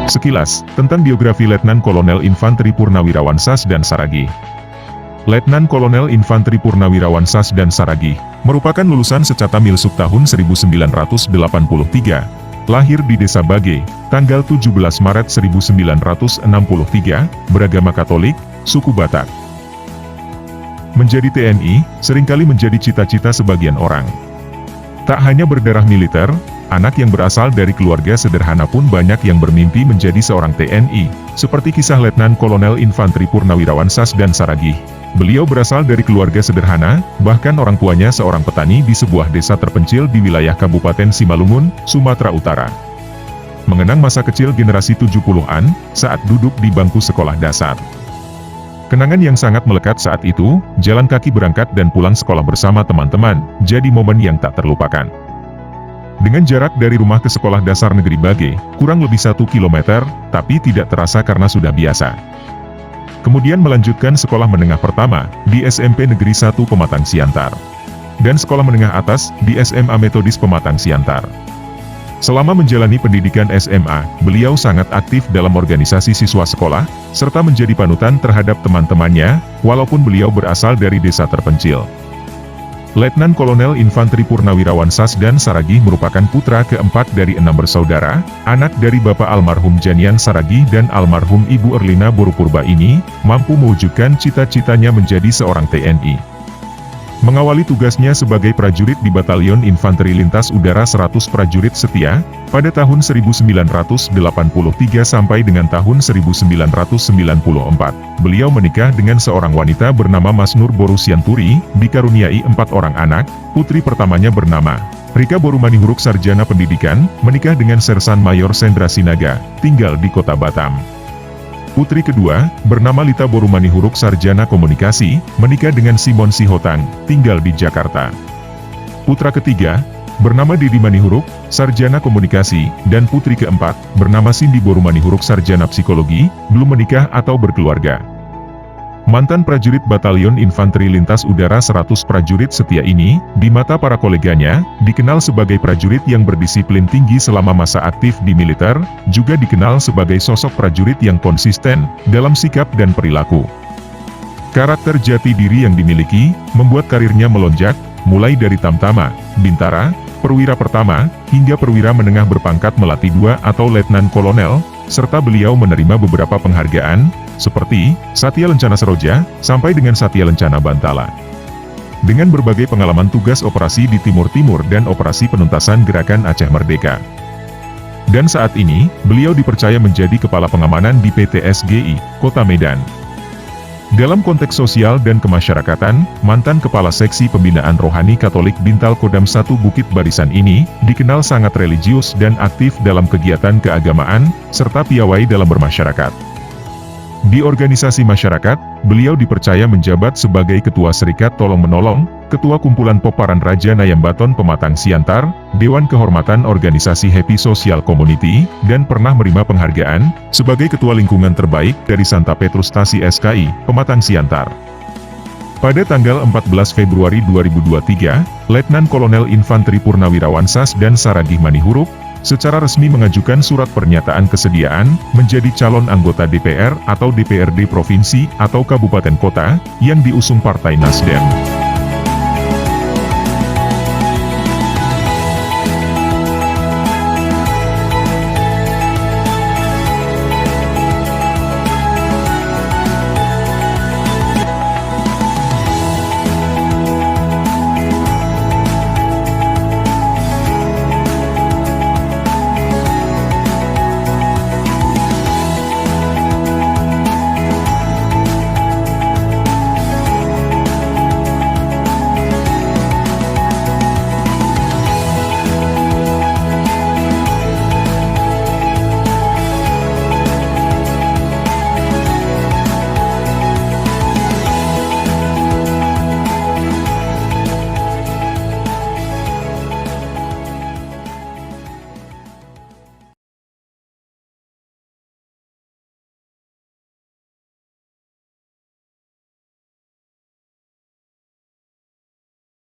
Sekilas, tentang biografi Letnan Kolonel Infanteri Purnawirawan Sasdan Saragih. Letnan Kolonel Infanteri Purnawirawan Sasdan Saragih merupakan lulusan Secata Milsuk tahun 1983. Lahir di Desa Bage, tanggal 17 Maret 1963, beragama Katolik, suku Batak. Menjadi TNI, seringkali menjadi cita-cita sebagian orang. Tak hanya berdarah militer, anak yang berasal dari keluarga sederhana pun banyak yang bermimpi menjadi seorang TNI, seperti kisah Letnan Kolonel Infanteri Purnawirawan Sasdan Saragih. Beliau berasal dari keluarga sederhana, bahkan orang tuanya seorang petani di sebuah desa terpencil di wilayah Kabupaten Simalungun, Sumatera Utara. Mengenang masa kecil generasi 70-an, saat duduk di bangku sekolah dasar. Kenangan yang sangat melekat saat itu, jalan kaki berangkat dan pulang sekolah bersama teman-teman, jadi momen yang tak terlupakan. Dengan jarak dari rumah ke sekolah dasar negeri Bage, kurang lebih 1 km, tapi tidak terasa karena sudah biasa. Kemudian melanjutkan sekolah menengah pertama, di SMP Negeri 1 Pematang Siantar. Dan sekolah menengah atas, di SMA Metodis Pematang Siantar. Selama menjalani pendidikan SMA, beliau sangat aktif dalam organisasi siswa sekolah, serta menjadi panutan terhadap teman-temannya, walaupun beliau berasal dari desa terpencil. Letnan Kolonel Infanteri Purnawirawan Sasdan Saragih merupakan putra keempat dari 6 bersaudara, anak dari Bapak almarhum Janian Saragih dan almarhum Ibu Erlina Borupurba ini, mampu mewujudkan cita-citanya menjadi seorang TNI. Mengawali tugasnya sebagai prajurit di Batalion Infanteri Lintas Udara 100 Prajurit Setia, pada tahun 1983 sampai dengan tahun 1994, beliau menikah dengan seorang wanita bernama Mas Nur Borusianturi, dikaruniai 4 orang anak. Putri pertamanya bernama Rika Borumanihuruk Sarjana Pendidikan, menikah dengan Sersan Mayor Sendra Sinaga, tinggal di Kota Batam. Putri kedua, bernama Lita Borumanihuruk Sarjana Komunikasi, menikah dengan Simon Sihotang, tinggal di Jakarta. Putra ketiga, bernama Didi Manihuruk, Sarjana Komunikasi, dan putri keempat, bernama Cindy Borumanihuruk Sarjana Psikologi, belum menikah atau berkeluarga. Mantan prajurit Batalion Infanteri Lintas Udara 100 Prajurit Setia ini, di mata para koleganya, dikenal sebagai prajurit yang berdisiplin tinggi selama masa aktif di militer, juga dikenal sebagai sosok prajurit yang konsisten dalam sikap dan perilaku. Karakter jati diri yang dimiliki, membuat karirnya melonjak, mulai dari Tamtama, Bintara, Perwira Pertama, hingga Perwira Menengah berpangkat Melati II atau Letnan Kolonel, serta beliau menerima beberapa penghargaan, seperti Satya Lencana Seroja, sampai dengan Satya Lencana Bantala. Dengan berbagai pengalaman tugas operasi di Timur Timur dan operasi penuntasan Gerakan Aceh Merdeka. Dan saat ini, beliau dipercaya menjadi Kepala Pengamanan di PT SGI, Kota Medan. Dalam konteks sosial dan kemasyarakatan, mantan Kepala Seksi Pembinaan Rohani Katolik Bintal Kodam 1 Bukit Barisan ini, dikenal sangat religius dan aktif dalam kegiatan keagamaan, serta piawai dalam bermasyarakat. Di organisasi masyarakat, beliau dipercaya menjabat sebagai Ketua Serikat Tolong-Menolong, Ketua Kumpulan Poparan Raja Nayambaton Pematang Siantar, Dewan Kehormatan Organisasi Happy Social Community, dan pernah menerima penghargaan sebagai Ketua Lingkungan Terbaik dari Santa Petrus Tasi SKI, Pematang Siantar. Pada tanggal 14 Februari 2023, Letnan Kolonel Infanteri Purnawirawan Sasdan Saragih Manihuruk secara resmi mengajukan surat pernyataan kesediaan menjadi calon anggota DPR atau DPRD Provinsi atau Kabupaten Kota yang diusung Partai Nasdem.